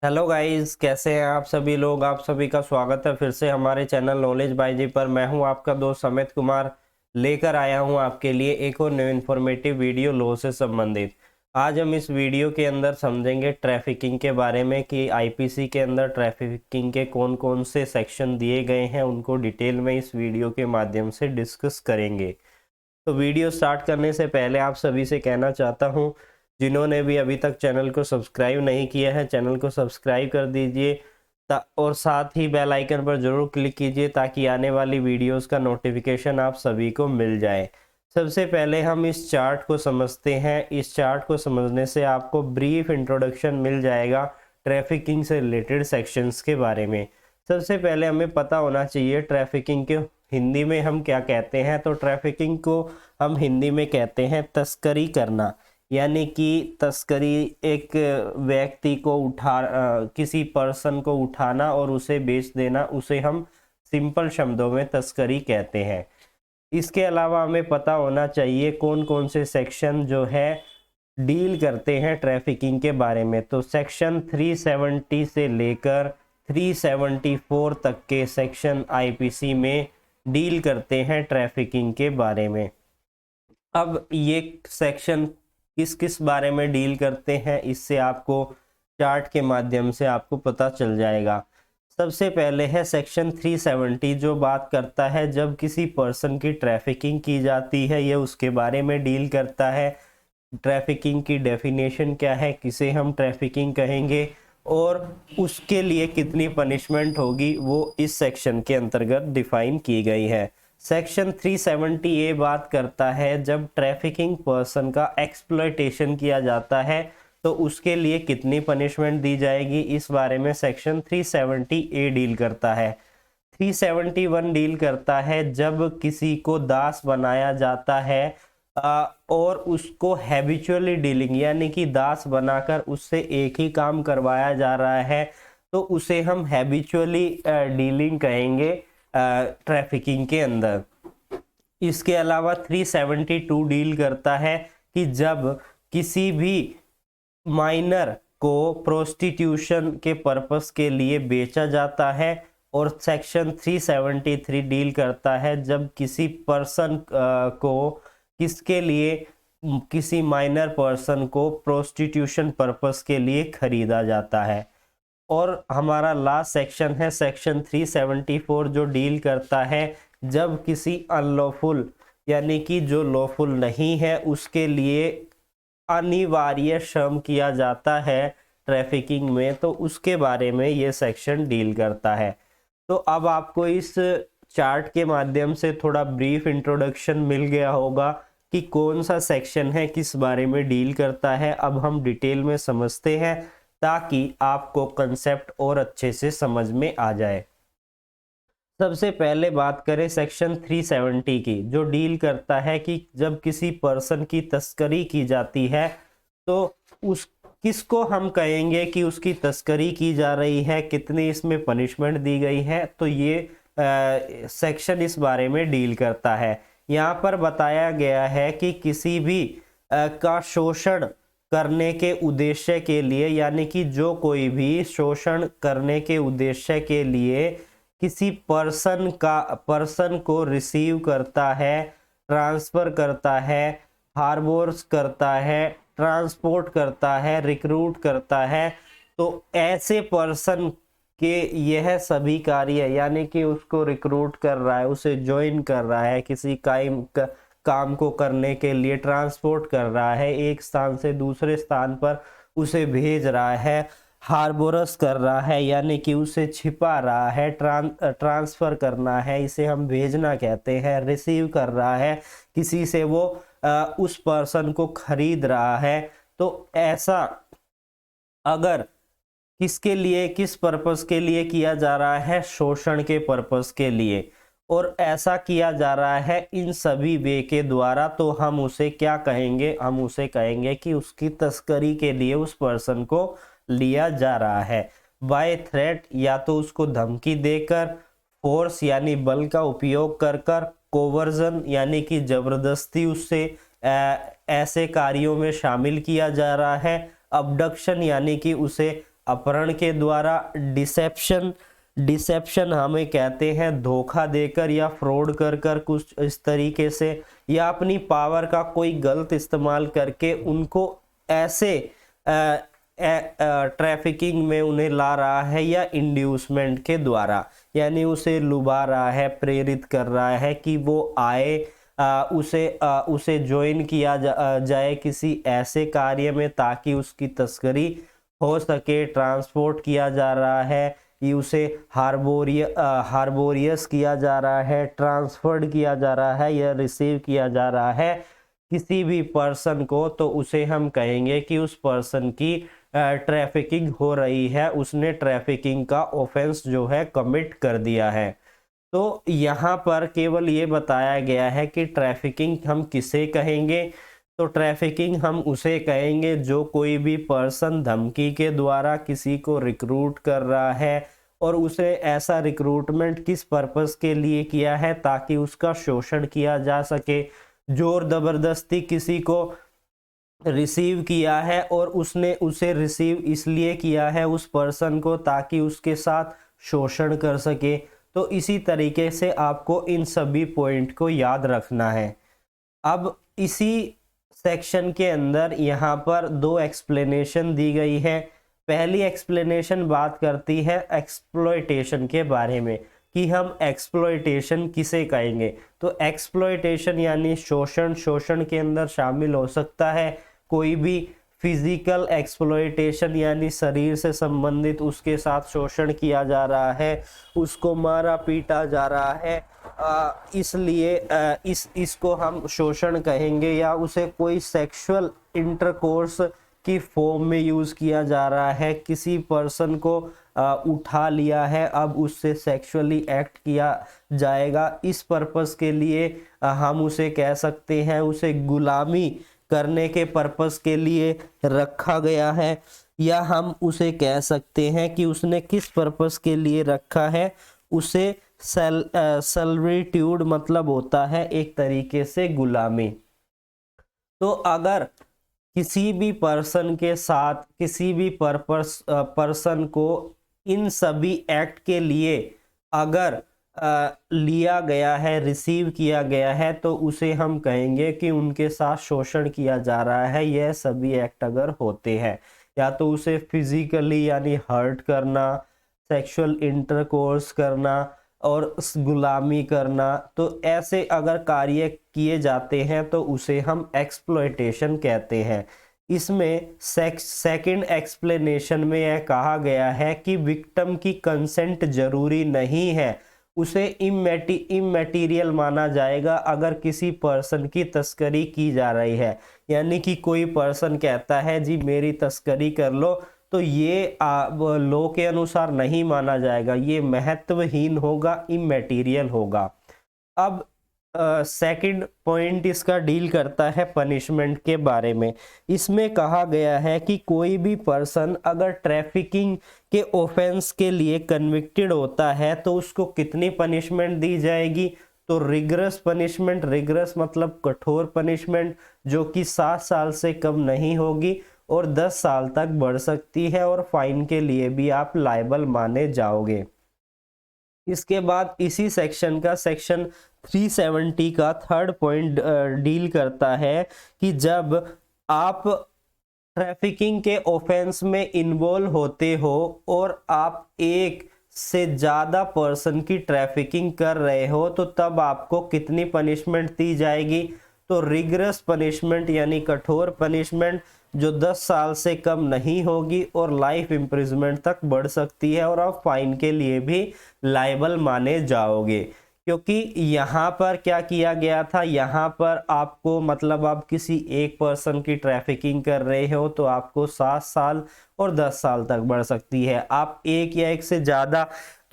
Hello guys, कैसे हैं आप सभी लोग। आप सभी का स्वागत है फिर से हमारे चैनल नॉलेज बाय जी पर। मैं हूं आपका दोस्त अमित कुमार, लेकर आया हूं आपके लिए एक और न्यू इन्फॉर्मेटिव वीडियो लॉ से संबंधित। आज हम इस वीडियो के अंदर समझेंगे ट्रैफिकिंग के बारे में कि आईपीसी के अंदर ट्रैफिकिंग के कौन कौन से सेक्शन दिए गए हैं, उनको डिटेल में इस वीडियो के माध्यम से डिस्कस करेंगे। तो वीडियो स्टार्ट करने से पहले आप सभी से कहना चाहता हूं, जिन्होंने भी अभी तक चैनल को सब्सक्राइब नहीं किया है चैनल को सब्सक्राइब कर दीजिए और साथ ही बेल आइकन पर जरूर क्लिक कीजिए ताकि आने वाली वीडियोस का नोटिफिकेशन आप सभी को मिल जाए। सबसे पहले हम इस चार्ट को समझते हैं। इस चार्ट को समझने से आपको ब्रीफ इंट्रोडक्शन मिल जाएगा ट्रैफिकिंग से रिलेटेड सेक्शंस के बारे में। सबसे पहले हमें पता होना चाहिए ट्रैफिकिंग के हिंदी में हम क्या कहते हैं। तो ट्रैफिकिंग को हम हिंदी में कहते हैं तस्करी करना, यानी कि तस्करी एक व्यक्ति को किसी पर्सन को उठाना और उसे बेच देना, उसे हम सिंपल शब्दों में तस्करी कहते हैं। इसके अलावा हमें पता होना चाहिए कौन कौन से सेक्शन जो है डील करते हैं ट्रैफिकिंग के बारे में। तो सेक्शन 370 से लेकर 374 तक के सेक्शन आईपीसी में डील करते हैं ट्रैफिकिंग के बारे में। अब ये सेक्शन किस किस बारे में डील करते हैं, इससे आपको चार्ट के माध्यम से आपको पता चल जाएगा। सबसे पहले है सेक्शन 370, जो बात करता है जब किसी पर्सन की ट्रैफिकिंग की जाती है, ये उसके बारे में डील करता है। ट्रैफिकिंग की डेफिनेशन क्या है, किसे हम ट्रैफिकिंग कहेंगे और उसके लिए कितनी पनिशमेंट होगी, वो इस सेक्शन के अंतर्गत डिफाइन की गई है। सेक्शन 370 ये बात करता है जब ट्रैफिकिंग पर्सन का एक्सप्लॉयटेशन किया जाता है तो उसके लिए कितनी पनिशमेंट दी जाएगी, इस बारे में सेक्शन 370 ए डील करता है। 371 डील करता है जब किसी को दास बनाया जाता है और उसको हैबिचुअली डीलिंग, यानी कि दास बनाकर उससे एक ही काम करवाया जा रहा है, तो उसे हम हैबिचुअली डीलिंग कहेंगे ट्रैफिकिंग के अंदर। इसके अलावा 372 डील करता है कि जब किसी भी माइनर को प्रोस्टिट्यूशन के पर्पस के लिए बेचा जाता है। और सेक्शन 373 डील करता है जब किसी पर्सन को किसके लिए किसी माइनर पर्सन को प्रोस्टिट्यूशन पर्पस के लिए खरीदा जाता है। और हमारा लास्ट सेक्शन है सेक्शन 374, जो डील करता है जब किसी अनलॉफुल, यानी कि जो लॉफुल नहीं है, उसके लिए अनिवार्य श्रम किया जाता है ट्रैफिकिंग में, तो उसके बारे में ये सेक्शन डील करता है। तो अब आपको इस चार्ट के माध्यम से थोड़ा ब्रीफ इंट्रोडक्शन मिल गया होगा कि कौन सा सेक्शन है, किस बारे में डील करता है। अब हम डिटेल में समझते हैं ताकि आपको कंसेप्ट और अच्छे से समझ में आ जाए। सबसे पहले बात करें सेक्शन 370 की, जो डील करता है कि जब किसी पर्सन की तस्करी की जाती है तो उस किसको हम कहेंगे कि उसकी तस्करी की जा रही है, कितनी इसमें पनिशमेंट दी गई है। तो ये सेक्शन इस बारे में डील करता है। यहाँ पर बताया गया है कि किसी भी का शोषण करने के उद्देश्य के लिए, यानी कि जो कोई भी शोषण करने के उद्देश्य के लिए किसी पर्सन को रिसीव करता है, ट्रांसफर करता है, हार्बोर्स करता है, ट्रांसपोर्ट करता है, रिक्रूट करता है, तो ऐसे पर्सन के यह सभी कार्य, यानी कि उसको रिक्रूट कर रहा है, उसे ज्वाइन कर रहा है, किसी काम को करने के लिए ट्रांसपोर्ट कर रहा है, एक स्थान से दूसरे स्थान पर उसे भेज रहा है, हार्बोरस कर रहा है, यानी कि उसे छिपा रहा है, ट्रांसफर करना है, इसे हम भेजना कहते हैं, रिसीव कर रहा है, किसी से वो उस पर्सन को खरीद रहा है। तो ऐसा अगर किसके लिए, किस पर्पस के लिए किया जा रहा है, शोषण के पर्पस के लिए, और ऐसा किया जा रहा है इन सभी वे के द्वारा, तो हम उसे क्या कहेंगे, हम उसे कहेंगे कि उसकी तस्करी के लिए उस पर्सन को लिया जा रहा है। बाय थ्रेट, या तो उसको धमकी देकर, फोर्स यानी बल का उपयोग कर कर, कोवर्जन यानी कि जबरदस्ती उससे ऐसे कार्यों में शामिल किया जा रहा है, अबडक्शन यानी कि उसे अपहरण के द्वारा, डिसेप्शन, डिसेप्शन हमें कहते हैं धोखा देकर या फ्रॉड कर कर कुछ इस तरीके से, या अपनी पावर का कोई गलत इस्तेमाल करके उनको ऐसे ट्रैफिकिंग में उन्हें ला रहा है, या इंड्यूसमेंट के द्वारा, यानी उसे लुभा रहा है, प्रेरित कर रहा है कि वो आए, उसे ज्वाइन किया जाए किसी ऐसे कार्य में ताकि उसकी तस्करी हो सके, ट्रांसपोर्ट किया जा रहा है, ये उसे हार्बोरियस किया जा रहा है, ट्रांसफर्ड किया जा रहा है या रिसीव किया जा रहा है किसी भी पर्सन को, तो उसे हम कहेंगे कि उस पर्सन की ट्रैफिकिंग हो रही है, उसने ट्रैफिकिंग का ऑफेंस जो है कमिट कर दिया है। तो यहाँ पर केवल ये बताया गया है कि ट्रैफिकिंग हम किसे कहेंगे, तो ट्रैफिकिंग हम उसे कहेंगे जो कोई भी पर्सन धमकी के द्वारा किसी को रिक्रूट कर रहा है, और उसे ऐसा रिक्रूटमेंट किस पर्पस के लिए किया है, ताकि उसका शोषण किया जा सके, जोर जबरदस्ती किसी को रिसीव किया है और उसने उसे रिसीव इसलिए किया है उस पर्सन को ताकि उसके साथ शोषण कर सके। तो इसी तरीके से आपको इन सभी पॉइंट को याद रखना है। अब इसी सेक्शन के अंदर यहाँ पर दो एक्सप्लेनेशन दी गई है। पहली एक्सप्लेनेशन बात करती है एक्सप्लॉयटेशन के बारे में कि हम एक्सप्लॉयटेशन किसे कहेंगे। तो एक्सप्लॉयटेशन यानी शोषण, शोषण के अंदर शामिल हो सकता है कोई भी फिजिकल एक्सप्लॉयटेशन यानी शरीर से संबंधित उसके साथ शोषण किया जा रहा है, उसको मारा पीटा जा रहा है, इसलिए इसको हम शोषण कहेंगे, या उसे कोई सेक्सुअल इंटरकोर्स की फॉर्म में यूज किया जा रहा है, किसी पर्सन को उठा लिया है, अब उससे सेक्सुअली एक्ट किया जाएगा, इस पर्पस के लिए हम उसे कह सकते हैं उसे गुलामी करने के पर्पस के लिए रखा गया है, या हम उसे कह सकते हैं कि उसने किस पर्पस के लिए रखा है, उसे सर्विट्यूड मतलब होता है एक तरीके से गुलामी। तो अगर किसी भी पर्सन के साथ किसी भी पर्सन को इन सभी एक्ट के लिए अगर लिया गया है, रिसीव किया गया है, तो उसे हम कहेंगे कि उनके साथ शोषण किया जा रहा है। यह सभी एक्ट अगर होते हैं, या तो उसे फिजिकली यानी हर्ट करना, सेक्सुअल इंटरकोर्स करना और गुलामी करना, तो ऐसे अगर कार्य किए जाते हैं तो उसे हम एक्सप्लॉयटेशन कहते हैं। इसमें सेकंड एक्सप्लेनेशन में यह कहा गया है कि विक्टिम की कंसेंट जरूरी नहीं है, उसे इमैटीरियल माना जाएगा अगर किसी पर्सन की तस्करी की जा रही है। यानी कि कोई पर्सन कहता है जी मेरी तस्करी कर लो, तो ये लॉ के अनुसार नहीं माना जाएगा, ये महत्वहीन होगा, इमैटीरियल होगा। अब सेकंड पॉइंट इसका डील करता है पनिशमेंट के बारे में। इसमें कहा गया है कि कोई भी पर्सन अगर ट्रैफिकिंग के ऑफेंस के लिए कन्विक्टेड होता है तो उसको कितनी पनिशमेंट दी जाएगी, तो रिगरस पनिशमेंट, रिगरस मतलब कठोर पनिशमेंट, जो कि 7 साल से कम नहीं होगी और 10 साल तक बढ़ सकती है, और फाइन के लिए भी आप लायबल माने जाओगे। इसके बाद इसी सेक्शन का सेक्शन 370 का थर्ड पॉइंट डील करता है कि जब आप ट्रैफिकिंग के ऑफेंस में इन्वॉल्व होते हो और आप एक से ज़्यादा पर्सन की ट्रैफिकिंग कर रहे हो, तो तब आपको कितनी पनिशमेंट दी जाएगी, तो रिगरस पनिशमेंट यानी कठोर पनिशमेंट जो 10 साल से कम नहीं होगी और लाइफ इम्प्रिजमेंट तक बढ़ सकती है, और आप फाइन के लिए भी लायबल माने जाओगे। क्योंकि यहाँ पर क्या किया गया था, यहाँ पर आपको मतलब आप किसी एक पर्सन की ट्रैफिकिंग कर रहे हो तो आपको 7 साल और 10 साल तक बढ़ सकती है। आप एक या एक से ज़्यादा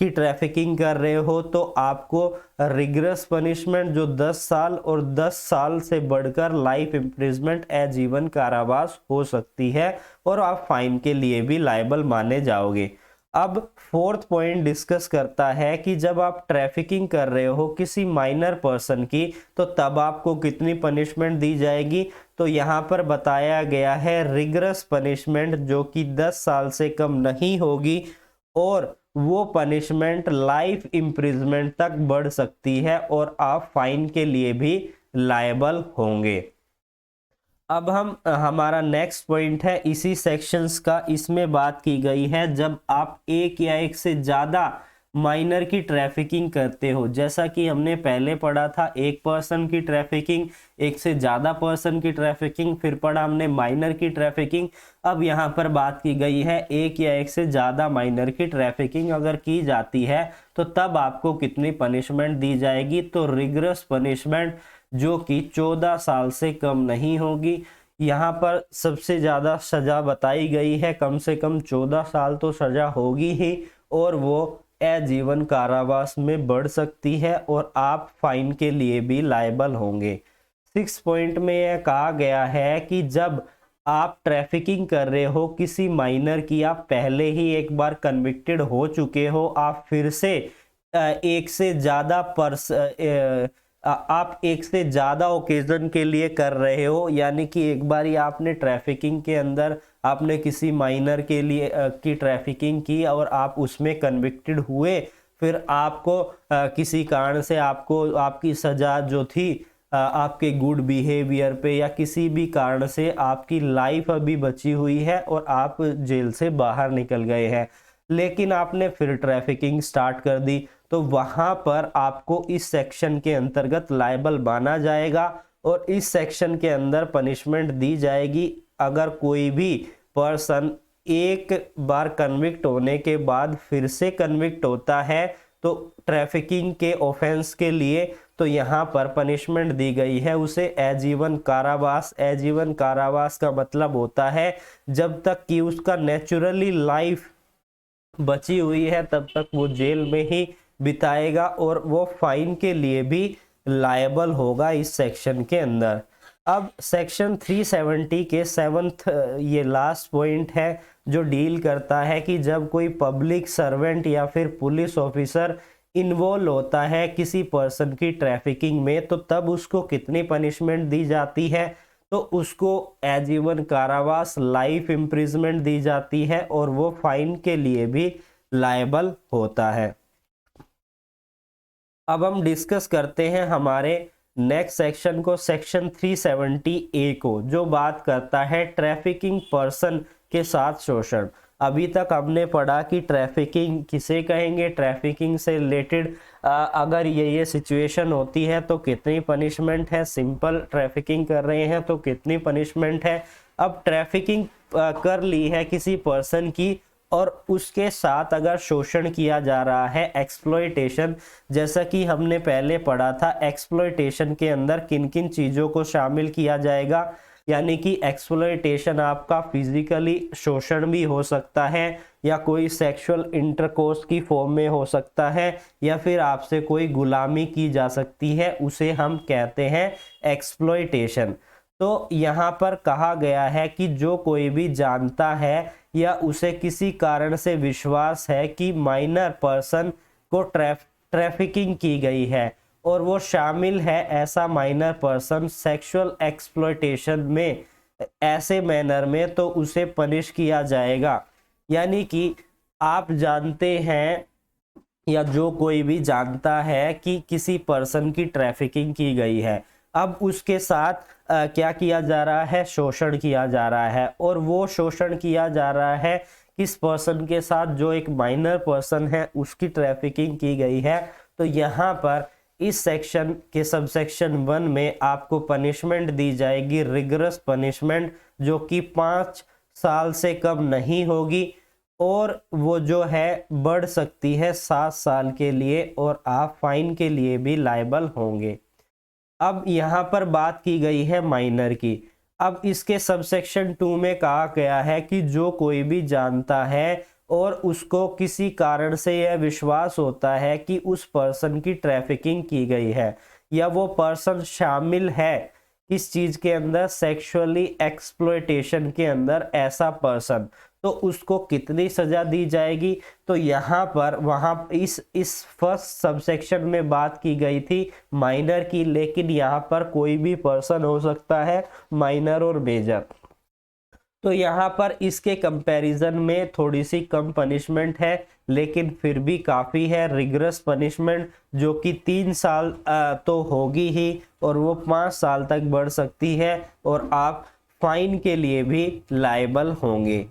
की ट्रैफिकिंग कर रहे हो तो आपको रिगरस पनिशमेंट जो 10 साल और 10 साल से बढ़कर लाइफ इम्प्रिजमेंट आजीवन कारावास हो सकती है, और आप फाइन के लिए भी लायबल माने जाओगे। अब फोर्थ पॉइंट डिस्कस करता है कि जब आप ट्रैफिकिंग कर रहे हो किसी माइनर पर्सन की तो तब आपको कितनी पनिशमेंट दी जाएगी। तो यहाँ पर बताया गया है रिगरस पनिशमेंट जो कि 10 साल से कम नहीं होगी और वो पनिशमेंट लाइफ इम्प्रिजमेंट तक बढ़ सकती है और आप फाइन के लिए भी लायबल होंगे। अब हम हमारा नेक्स्ट पॉइंट है इसी सेक्शंस का। इसमें बात की गई है जब आप एक या एक से ज़्यादा माइनर की ट्रैफिकिंग करते हो, जैसा कि हमने पहले पढ़ा था एक पर्सन की ट्रैफिकिंग, एक से ज़्यादा पर्सन की ट्रैफिकिंग, फिर पढ़ा हमने माइनर की ट्रैफिकिंग। अब यहाँ पर बात की गई है एक या एक से ज़्यादा माइनर की ट्रैफिकिंग अगर की जाती है तो तब आपको कितनी पनिशमेंट दी जाएगी। तो रिगरस पनिशमेंट जो कि 14 साल से कम नहीं होगी। यहाँ पर सबसे ज़्यादा सज़ा बताई गई है, कम से कम 14 साल तो सज़ा होगी ही और वो आजीवन कारावास में बढ़ सकती है और आप फाइन के लिए भी लायबल होंगे। 6 पॉइंट में यह कहा गया है कि जब आप ट्रैफिकिंग कर रहे हो किसी माइनर की, आप पहले ही एक बार कन्विक्टेड हो चुके हो, आप फिर से एक से ज़्यादा आप एक से ज़्यादा ओकेजन के लिए कर रहे हो, यानी कि एक बार ही आपने ट्रैफिकिंग के अंदर आपने किसी माइनर के लिए की ट्रैफिकिंग की और आप उसमें कन्विक्टेड हुए, फिर आपको किसी कारण से आपको आपकी सज़ा जो थी आपके गुड बिहेवियर पे या किसी भी कारण से आपकी लाइफ अभी बची हुई है और आप जेल से बाहर निकल गए हैं, लेकिन आपने फिर ट्रैफिकिंग स्टार्ट कर दी, तो वहां पर आपको इस सेक्शन के अंतर्गत लायबल माना जाएगा और इस सेक्शन के अंदर पनिशमेंट दी जाएगी। अगर कोई भी पर्सन एक बार कन्विक्ट होने के बाद फिर से कन्विक्ट होता है तो ट्रैफिकिंग के ऑफेंस के लिए, तो यहाँ पर पनिशमेंट दी गई है उसे आजीवन कारावास। आजीवन कारावास का मतलब होता है जब तक कि उसका नेचुरली लाइफ बची हुई है तब तक वो जेल में ही बिताएगा और वो फाइन के लिए भी लायबल होगा इस सेक्शन के अंदर। अब सेक्शन 370 के 7th ये लास्ट पॉइंट है जो डील करता है कि जब कोई पब्लिक सर्वेंट या फिर पुलिस ऑफिसर इन्वॉल्व होता है किसी पर्सन की ट्रैफिकिंग में तो तब उसको कितनी पनिशमेंट दी जाती है। तो उसको आजीवन कारावास लाइफ इम्प्रिजमेंट दी जाती है और वो फाइन के लिए भी लायबल होता है। अब हम डिस्कस करते हैं हमारे नेक्स्ट सेक्शन को, सेक्शन 370A को, जो बात करता है ट्रैफिकिंग पर्सन के साथ शोषण। अभी तक हमने पढ़ा कि ट्रैफिकिंग किसे कहेंगे, ट्रैफिकिंग से रिलेटेड अगर ये सिचुएशन होती है तो कितनी पनिशमेंट है, सिंपल ट्रैफिकिंग कर रहे हैं तो कितनी पनिशमेंट है। अब ट्रैफिकिंग कर ली है किसी पर्सन की और उसके साथ अगर शोषण किया जा रहा है, एक्सप्लॉयटेशन, जैसा कि हमने पहले पढ़ा था एक्सप्लॉयटेशन के अंदर किन किन चीज़ों को शामिल किया जाएगा, यानी कि एक्सप्लॉयटेशन आपका फिजिकली शोषण भी हो सकता है या कोई सेक्सुअल इंटरकोर्स की फॉर्म में हो सकता है या फिर आपसे कोई गुलामी की जा सकती है, उसे हम कहते हैं एक्सप्लॉयटेशन। तो यहाँ पर कहा गया है कि जो कोई भी जानता है या उसे किसी कारण से विश्वास है कि माइनर पर्सन को ट्रैफिकिंग की गई है और वो शामिल है ऐसा माइनर पर्सन सेक्सुअल एक्सप्लॉयटेशन में ऐसे मैनर में, तो उसे पनिश किया जाएगा। यानी कि आप जानते हैं या जो कोई भी जानता है कि किसी पर्सन की ट्रैफिकिंग की गई है, अब उसके साथ क्या किया जा रहा है, शोषण किया जा रहा है, और वो शोषण किया जा रहा है किस पर्सन के साथ, जो एक माइनर पर्सन है उसकी ट्रैफिकिंग की गई है। तो यहाँ पर इस सेक्शन के सबसेक्शन 1 में आपको पनिशमेंट दी जाएगी रिगरस पनिशमेंट, जो कि 5 साल से कम नहीं होगी और वो जो है बढ़ सकती है 7 साल के लिए और आप फाइन के लिए भी लायबल होंगे। अब यहाँ पर बात की गई है माइनर की। अब इसके सबसेक्शन 2 में कहा गया है कि जो कोई भी जानता है और उसको किसी कारण से यह विश्वास होता है कि उस पर्सन की ट्रैफिकिंग की गई है या वो पर्सन शामिल है किस चीज़ के अंदर, सेक्सुअली एक्सप्लॉयटेशन के अंदर, ऐसा पर्सन, तो उसको कितनी सजा दी जाएगी। तो यहाँ पर वहाँ इस फर्स्ट सबसेक्शन में बात की गई थी माइनर की, लेकिन यहाँ पर कोई भी पर्सन हो सकता है, माइनर और मेजर। तो यहाँ पर इसके कंपैरिजन में थोड़ी सी कम पनिशमेंट है, लेकिन फिर भी काफ़ी है। रिग्रेस पनिशमेंट जो कि 3 साल तो होगी ही, और वो 5 साल तक बढ़ सकती है, और आप फाइन के लिए भी लायबल होंगे।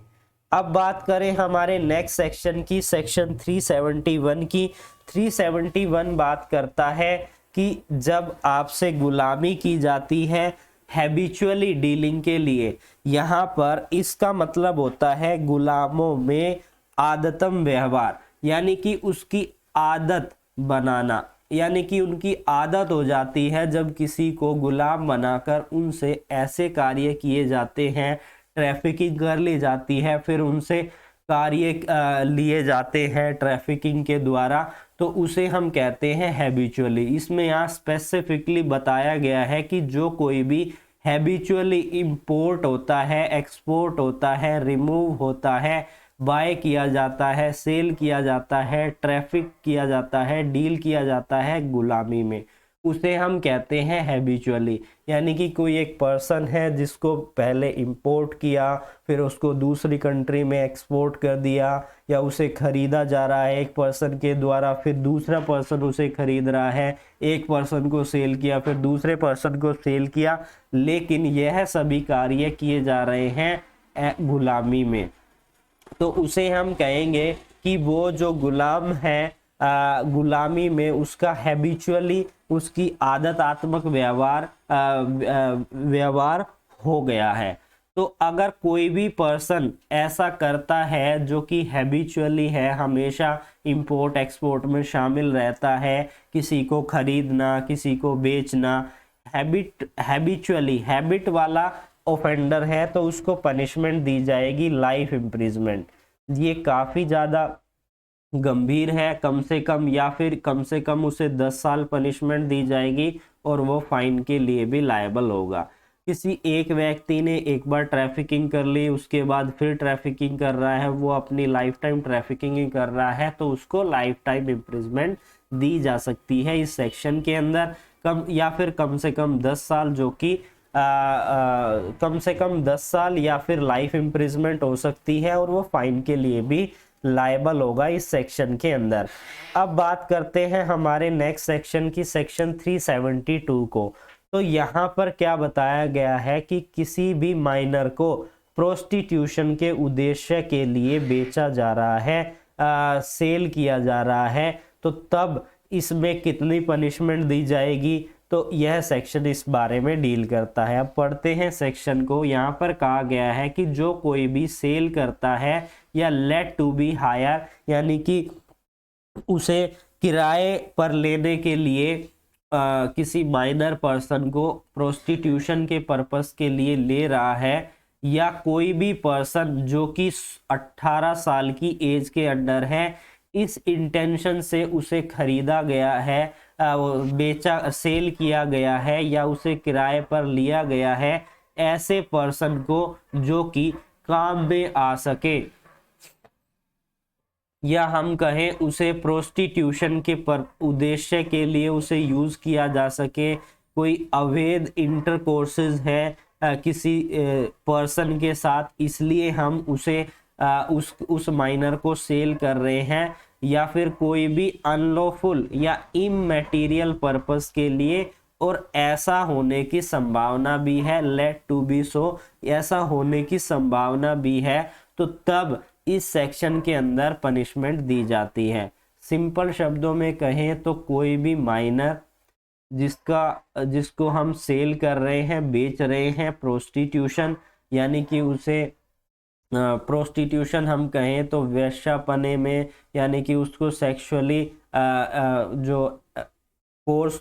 अब बात करें हमारे नेक्स्ट सेक्शन की, सेक्शन 371 की। 371 बात करता है कि जब आपसे गुलामी की जाती है हैबिचुअली डीलिंग के लिए, यहाँ पर इसका मतलब होता है गुलामों में आदतम व्यवहार, यानी कि उसकी आदत बनाना, यानी कि उनकी आदत हो जाती है जब किसी को गुलाम बनाकर उनसे ऐसे कार्य किए जाते हैं, ट्रैफिकिंग कर ली जाती है, फिर उनसे कार्य लिए जाते हैं ट्रैफिकिंग के द्वारा, तो उसे हम कहते हैं हैबिचुअली। इसमें यहाँ स्पेसिफिकली बताया गया है कि जो कोई भी हैबिचुअली इंपोर्ट होता है, एक्सपोर्ट होता है, रिमूव होता है, बाय किया जाता है, सेल किया जाता है, ट्रैफिक किया जाता है, डील किया जाता है गुलामी में, उसे हम कहते हैं हैबिचुअली। यानी कि कोई एक पर्सन है जिसको पहले इंपोर्ट किया, फिर उसको दूसरी कंट्री में एक्सपोर्ट कर दिया, या उसे खरीदा जा रहा है एक पर्सन के द्वारा, फिर दूसरा पर्सन उसे खरीद रहा है, एक पर्सन को सेल किया, फिर दूसरे पर्सन को सेल किया, लेकिन यह सभी कार्य किए जा रहे हैं गुलामी में। तो उसे हम कहेंगे कि वो जो गुलाम है गुलामी में, उसका हैबिचुअली, उसकी आदतात्मक व्यवहार हो गया है। तो अगर कोई भी पर्सन ऐसा करता है जो कि हैबिचुअली है, हमेशा इंपोर्ट एक्सपोर्ट में शामिल रहता है, किसी को खरीदना, किसी को बेचना, हैबिचुअली हैबिट वाला ऑफेंडर है, तो उसको पनिशमेंट दी जाएगी लाइफ इम्प्रिजमेंट। ये काफ़ी ज़्यादा गंभीर है, कम से कम, या फिर कम से कम उसे 10 साल पनिशमेंट दी जाएगी, और वो फाइन के लिए भी लायबल होगा। किसी एक व्यक्ति ने एक बार ट्रैफिकिंग कर ली, उसके बाद फिर ट्रैफिकिंग कर रहा है, वो अपनी लाइफ टाइम ट्रैफिकिंग ही कर रहा है, तो उसको लाइफ टाइम इम्प्रिजमेंट दी जा सकती है इस सेक्शन के अंदर, या फिर कम से कम 10 साल, जो कि कम से कम 10 साल या फिर लाइफ इम्प्रिजमेंट हो सकती है, और वो फाइन के लिए भी लायबल होगा इस सेक्शन के अंदर। अब बात करते हैं हमारे नेक्स्ट सेक्शन की, सेक्शन 372 को। तो यहाँ पर क्या बताया गया है कि किसी भी माइनर को प्रोस्टिट्यूशन के उद्देश्य के लिए बेचा जा रहा है, सेल किया जा रहा है, तो तब इसमें कितनी पनिशमेंट दी जाएगी। तो यह सेक्शन इस बारे में डील करता है। अब पढ़ते हैं सेक्शन को। यहाँ पर कहा गया है कि जो कोई भी सेल करता है या लेट टू बी हायर, यानी कि उसे किराए पर लेने के लिए किसी माइनर पर्सन को प्रोस्टिट्यूशन के पर्पस के लिए ले रहा है, या कोई भी पर्सन जो कि 18 साल की एज के अंडर है, इस इंटेंशन से उसे खरीदा गया है, बेचा, सेल किया गया है, या उसे किराए पर लिया गया है, ऐसे पर्सन को जो कि काम में आ सके, या हम कहें उसे प्रोस्टिट्यूशन के उद्देश्य के लिए उसे यूज किया जा सके। कोई अवैध इंटरकोर्सेज है किसी पर्सन के साथ, इसलिए हम उसे उस माइनर को सेल कर रहे हैं, या फिर कोई भी अनलॉफुल या इमैटेरियल पर्पस के लिए, और ऐसा होने की संभावना भी है, लेट टू बी सो, ऐसा होने की संभावना भी है, तो तब इस सेक्शन के अंदर पनिशमेंट दी जाती है। सिंपल शब्दों में कहें तो कोई भी माइनर जिसको हम सेल कर रहे हैं, बेच रहे हैं, प्रोस्टिट्यूशन, यानी कि उसे प्रोस्टिट्यूशन हम कहें तो वेश्यापने में, यानी कि उसको सेक्सुअली जो कोर्स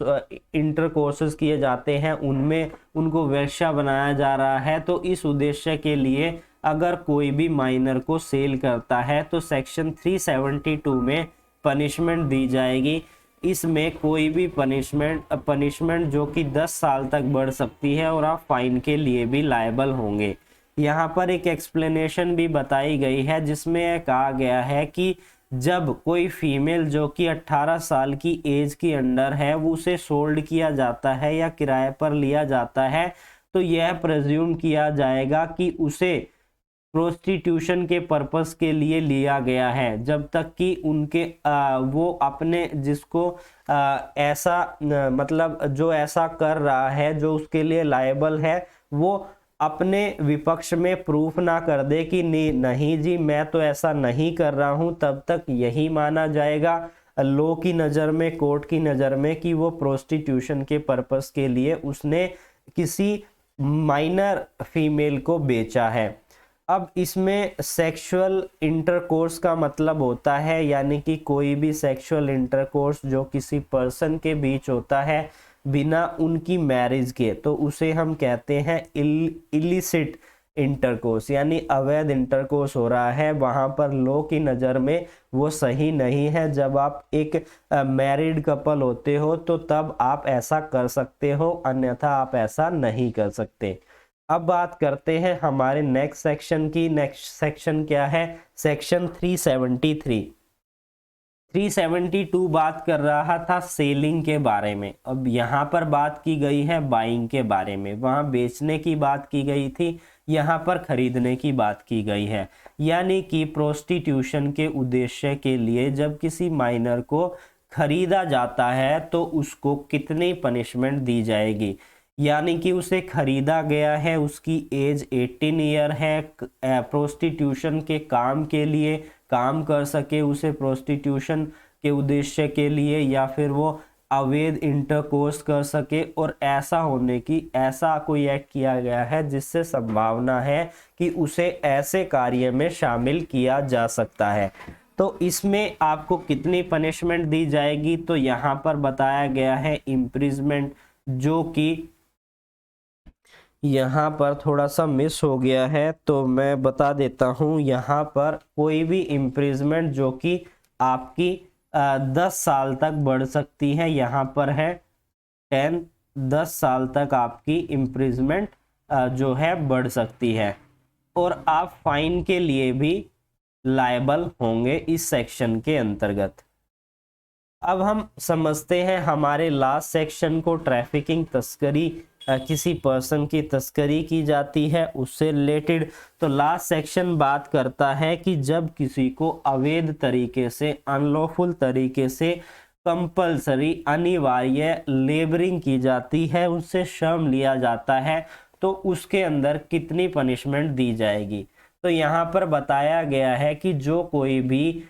इंटरकोर्सेस किए जाते हैं उनमें उनको वेश्या बनाया जा रहा है, तो इस उद्देश्य के लिए अगर कोई भी माइनर को सेल करता है तो सेक्शन 372 में पनिशमेंट दी जाएगी। इसमें कोई भी पनिशमेंट जो कि 10 साल तक बढ़ सकती है, और आप फाइन के लिए भी लायबल होंगे। यहाँ पर एक एक्सप्लेनेशन भी बताई गई है जिसमें यह कहा गया है कि जब कोई फीमेल जो कि 18 साल की एज के अंडर है वो उसे सोल्ड किया जाता है या किराए पर लिया जाता है, तो यह प्रेज्यूम किया जाएगा कि उसे प्रोस्टिट्यूशन के पर्पस के लिए लिया गया है, जब तक कि उनके वो अपने जिसको ऐसा मतलब जो ऐसा कर रहा है जो उसके लिए लायबल है, वो अपने विपक्ष में प्रूफ ना कर दे कि नहीं जी मैं तो ऐसा नहीं कर रहा हूं, तब तक यही माना जाएगा लॉ की नज़र में, कोर्ट की नज़र में, कि वो प्रोस्टिट्यूशन के पर्पस के लिए उसने किसी माइनर फीमेल को बेचा है। अब इसमें सेक्सुअल इंटरकोर्स का मतलब होता है यानी कि कोई भी सेक्सुअल इंटरकोर्स जो किसी पर्सन के बीच होता है बिना उनकी मैरिज के, तो उसे हम कहते हैं इलिसिट इंटरकोर्स, यानी अवैध इंटरकोर्स हो रहा है। वहाँ पर लॉ की नज़र में वो सही नहीं है। जब आप एक मैरिड कपल होते हो तो तब आप ऐसा कर सकते हो, अन्यथा आप ऐसा नहीं कर सकते। अब बात करते हैं हमारे नेक्स्ट सेक्शन की। नेक्स्ट सेक्शन क्या है? सेक्शन 373। 372 बात कर रहा था सेलिंग के बारे में। अब यहाँ पर बात की गई है बाइंग के बारे में। वहाँ बेचने की बात की गई थी, यहाँ पर खरीदने की बात की गई है। यानी कि प्रोस्टिट्यूशन के उद्देश्य के लिए जब किसी माइनर को खरीदा जाता है तो उसको कितनी पनिशमेंट दी जाएगी। यानी कि उसे खरीदा गया है, उसकी एज 18 ईयर है, प्रोस्टिट्यूशन के काम के लिए काम कर सके, उसे प्रोस्टिट्यूशन के उद्देश्य के लिए या फिर वो अवैध इंटरकोर्स कर सके, और ऐसा होने की ऐसा कोई एक्ट किया गया है जिससे संभावना है कि उसे ऐसे कार्य में शामिल किया जा सकता है। तो इसमें आपको कितनी पनिशमेंट दी जाएगी, तो यहाँ पर बताया गया है इम्प्रिजमेंट, जो कि यहाँ पर थोड़ा सा मिस हो गया है तो मैं बता देता हूँ। यहाँ पर कोई भी इम्प्रिजमेंट जो कि आपकी 10 साल तक बढ़ सकती है, यहाँ पर है 10 साल तक आपकी इम्प्रिजमेंट जो है बढ़ सकती है, और आप फाइन के लिए भी लायबल होंगे इस सेक्शन के अंतर्गत। अब हम समझते हैं हमारे लास्ट सेक्शन को, ट्रैफिकिंग, तस्करी, किसी पर्सन की तस्करी की जाती है उससे रिलेटेड। तो लास्ट सेक्शन बात करता है कि जब किसी को अवैध तरीके से, अनलॉफुल तरीके से, कंपलसरी, अनिवार्य लेबरिंग की जाती है, उससे श्रम लिया जाता है, तो उसके अंदर कितनी पनिशमेंट दी जाएगी। तो यहाँ पर बताया गया है कि जो कोई भी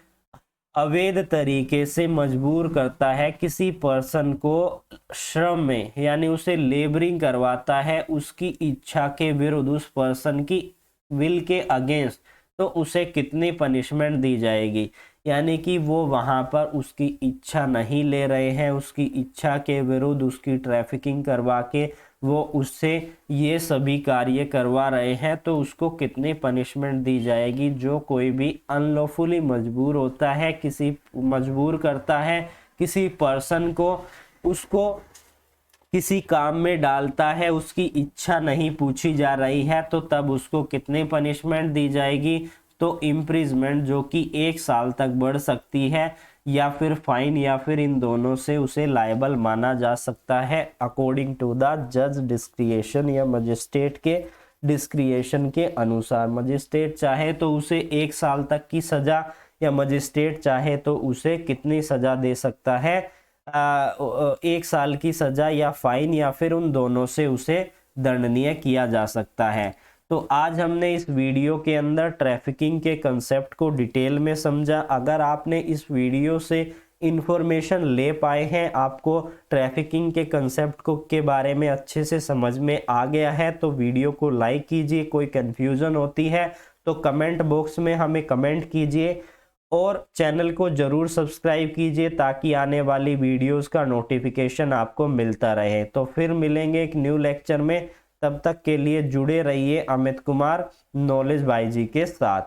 अवैध तरीके से मजबूर करता है किसी पर्सन को श्रम में, यानी उसे लेबरिंग करवाता है उसकी इच्छा के विरुद्ध, उस पर्सन की विल के अगेंस्ट, तो उसे कितनी पनिशमेंट दी जाएगी। यानी कि वो वहाँ पर उसकी इच्छा नहीं ले रहे हैं, उसकी इच्छा के विरुद्ध उसकी ट्रैफिकिंग करवा के वो उससे ये सभी कार्य करवा रहे हैं, तो उसको कितनी पनिशमेंट दी जाएगी। जो कोई भी अनलॉफुली मजबूर होता है, किसी मजबूर करता है किसी पर्सन को, उसको किसी काम में डालता है, उसकी इच्छा नहीं पूछी जा रही है, तो तब उसको कितनी पनिशमेंट दी जाएगी। तो इम्प्रिजमेंट जो कि 1 साल तक बढ़ सकती है, या फिर फाइन, या फिर इन दोनों से उसे लायबल माना जा सकता है अकॉर्डिंग टू द जज डिस्क्रिएशन, या मजिस्ट्रेट के डिस्क्रिएशन के अनुसार। मजिस्ट्रेट चाहे तो उसे 1 साल तक की सजा, या मजिस्ट्रेट चाहे तो उसे कितनी सजा दे सकता है, 1 साल की सजा या फाइन, या फिर उन दोनों से उसे दंडनीय किया जा सकता है। तो आज हमने इस वीडियो के अंदर ट्रैफिकिंग के कंसेप्ट को डिटेल में समझा। अगर आपने इस वीडियो से इंफॉर्मेशन ले पाए हैं, आपको ट्रैफिकिंग के कंसेप्ट को के बारे में अच्छे से समझ में आ गया है, तो वीडियो को लाइक कीजिए। कोई कन्फ्यूज़न होती है तो कमेंट बॉक्स में हमें कमेंट कीजिए, और चैनल को ज़रूर सब्सक्राइब कीजिए ताकि आने वाली वीडियोस का नोटिफिकेशन आपको मिलता रहे। तो फिर मिलेंगे एक न्यू लेक्चर में, तब तक के लिए जुड़े रहिए अमित कुमार नॉलेज बाय जी के साथ।